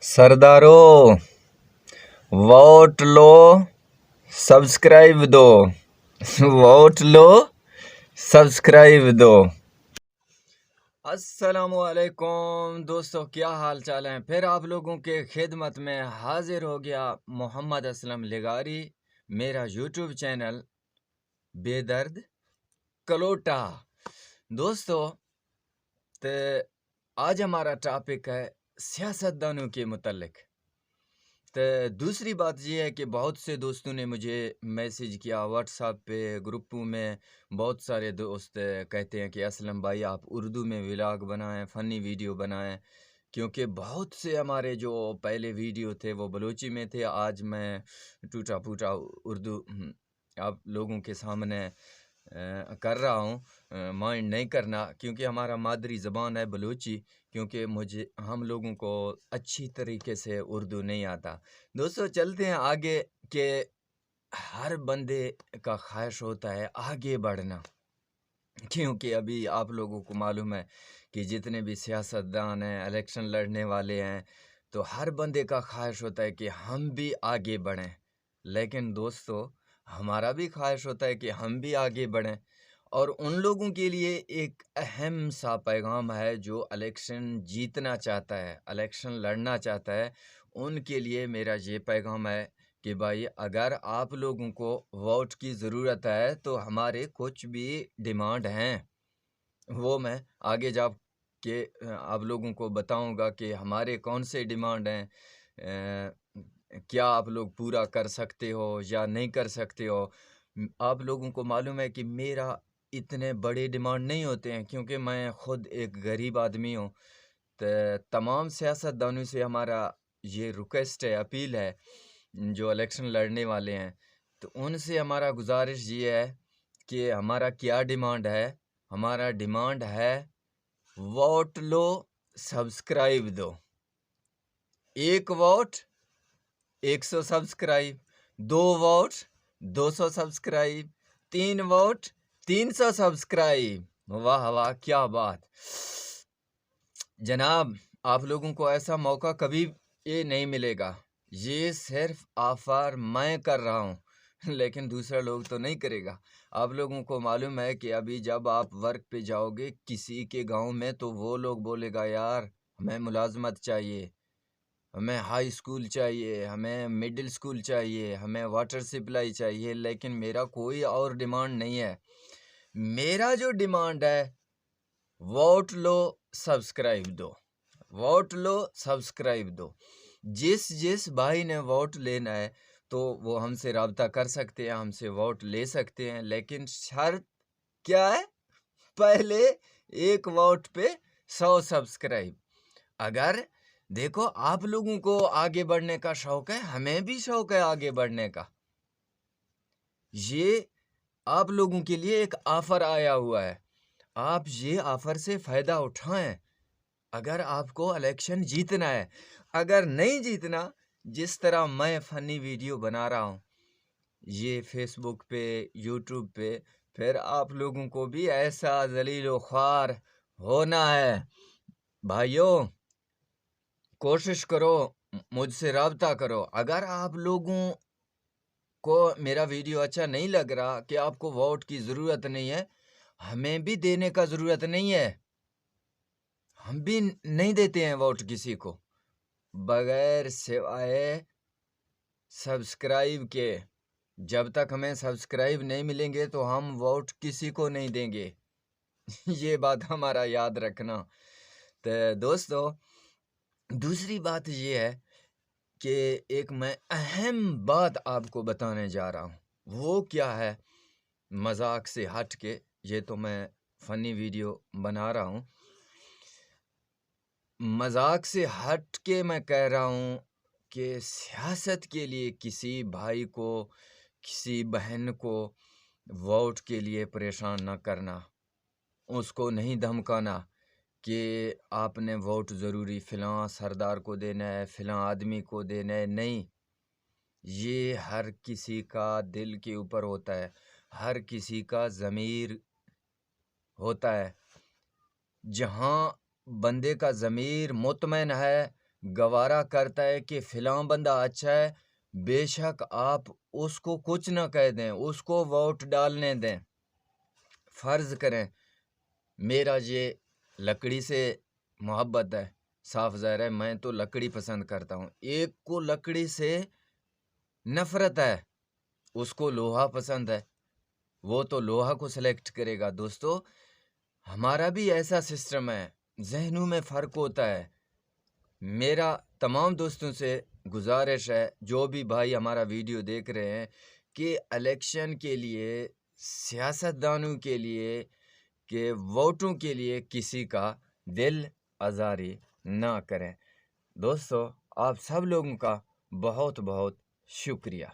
सरदारों, वोट लो, सब्सक्राइब दो। वोट लो, सब्सक्राइब दो। अस्सलामुअलैकुम दोस्तों, क्या हाल चाल है। फिर आप लोगों के खिदमत में हाजिर हो गया मोहम्मद असलम लिगारी, मेरा यूट्यूब चैनल बेदर्द कलोटा। दोस्तों, तो आज हमारा टॉपिक है सियासतदानों के मुतल्लिक। तो दूसरी बात ये है कि बहुत से दोस्तों ने मुझे मैसेज किया व्हाट्सएप पे, ग्रुपों में। बहुत सारे दोस्त कहते हैं कि असलम भाई आप उर्दू में व्लॉग बनाएं, फ़नी वीडियो बनाएं, क्योंकि बहुत से हमारे जो पहले वीडियो थे वो बलोची में थे। आज मैं टूटा फूटा उर्दू आप लोगों के सामने कर रहा हूँ। माइंड नहीं करना, क्योंकि हमारा मादरी ज़बान है बलूची, क्योंकि हम लोगों को अच्छी तरीके से उर्दू नहीं आता। दोस्तों, चलते हैं आगे के हर बंदे का ख्वाहिश होता है आगे बढ़ना, क्योंकि अभी आप लोगों को मालूम है कि जितने भी सियासतदान हैं, इलेक्शन लड़ने वाले हैं, तो हर बंदे का ख्वाहिश होता है कि हम भी आगे बढ़ें। लेकिन दोस्तों, हमारा भी ख्वाहिश होता है कि हम भी आगे बढ़ें, और उन लोगों के लिए एक अहम सा पैगाम है जो इलेक्शन जीतना चाहता है, इलेक्शन लड़ना चाहता है। उनके लिए मेरा ये पैगाम है कि भाई अगर आप लोगों को वोट की ज़रूरत है तो हमारे कुछ भी डिमांड हैं, वो मैं आगे जा के आप लोगों को बताऊंगा कि हमारे कौन से डिमांड हैं। क्या आप लोग पूरा कर सकते हो या नहीं कर सकते हो। आप लोगों को मालूम है कि मेरा इतने बड़े डिमांड नहीं होते हैं, क्योंकि मैं ख़ुद एक गरीब आदमी हूँ। तो तमाम सियासतदानों से हमारा ये रिक्वेस्ट है, अपील है, जो इलेक्शन लड़ने वाले हैं, तो उनसे हमारा गुजारिश ये है कि हमारा क्या डिमांड है। हमारा डिमांड है वोट लो, सब्सक्राइब दो। 1 vote 100 subscribe, 2 vote 200 subscribe, 3 vote 300 subscribe. वाह वाह, क्या बात जनाब। आप लोगों को ऐसा मौका कभी ये नहीं मिलेगा। ये सिर्फ ऑफर मैं कर रहा हूँ, लेकिन दूसरा लोग तो नहीं करेगा। आप लोगों को मालूम है कि अभी जब आप वर्क पे जाओगे किसी के गांव में, तो वो लोग बोलेगा यार हमें मुलाजमत चाहिए, हमें हाई स्कूल चाहिए, हमें मिडिल स्कूल चाहिए, हमें वाटर सप्लाई चाहिए, लेकिन मेरा कोई और डिमांड नहीं है। मेरा जो डिमांड है, वोट लो, सब्सक्राइब दो। वोट लो, सब्सक्राइब दो। जिस भाई ने वोट लेना है तो वो हमसे रब्ता कर सकते हैं, हमसे वोट ले सकते हैं, लेकिन शर्त क्या है? पहले 1 वोट पे 100 सब्सक्राइब। अगर देखो, आप लोगों को आगे बढ़ने का शौक है, हमें भी शौक है आगे बढ़ने का। ये आप लोगों के लिए एक ऑफर आया हुआ है, आप ये ऑफर से फ़ायदा उठाएं। अगर आपको इलेक्शन जीतना है, अगर नहीं जीतना, जिस तरह मैं फ़नी वीडियो बना रहा हूँ ये फेसबुक पे, यूट्यूब पे, फिर आप लोगों को भी ऐसा ज़लील व ख्वार होना है। भाइयों, कोशिश करो, मुझसे रब्ता करो। अगर आप लोगों को मेरा वीडियो अच्छा नहीं लग रहा, कि आपको वोट की ज़रूरत नहीं है, हमें भी देने का ज़रूरत नहीं है, हम भी नहीं देते हैं वोट किसी को बगैर सिवाय सब्सक्राइब के। जब तक हमें सब्सक्राइब नहीं मिलेंगे तो हम वोट किसी को नहीं देंगे। ये बात हमारा याद रखना। तो दोस्तों, दूसरी बात ये है कि एक मैं अहम बात आपको बताने जा रहा हूँ। वो क्या है? मजाक से हट के, ये तो मैं फ़नी वीडियो बना रहा हूँ, मजाक से हट के मैं कह रहा हूँ कि सियासत के लिए किसी भाई को, किसी बहन को वोट के लिए परेशान न करना, उसको नहीं धमकाना कि आपने वोट ज़रूरी फ़लाँ सरदार को देना है, फ़लाँ आदमी को देना है। नहीं, ये हर किसी का दिल के ऊपर होता है, हर किसी का ज़मीर होता है। जहाँ बंदे का ज़मीर मुतमईन है, گوارا کرتا ہے کہ فلاں بندہ اچھا ہے، بے شک آپ اس کو کچھ نہ کہہ دیں، اس کو ووٹ ڈالنے دیں۔ فرض کریں میرا یہ لکڑی سے محبت ہے، صاف ظاہر ہے میں تو لکڑی پسند کرتا ہوں، ایک کو لکڑی سے نفرت ہے، اس کو لوہا پسند ہے، وہ تو لوہا کو سلیکٹ کرے گا۔ دوستو ہمارا بھی ایسا سسٹم ہے، ذہنوں میں فرق ہوتا ہے۔ میرا تمام دوستوں سے گزارش ہے، جو بھی بھائی ہمارا ویڈیو دیکھ رہے ہیں، کہ الیکشن کے لیے، سیاستدانوں کے لیے، کہ ووٹوں کے لیے کسی کا دل آزاری نہ کریں۔ دوستو آپ سب لوگوں کا بہت بہت شکریہ۔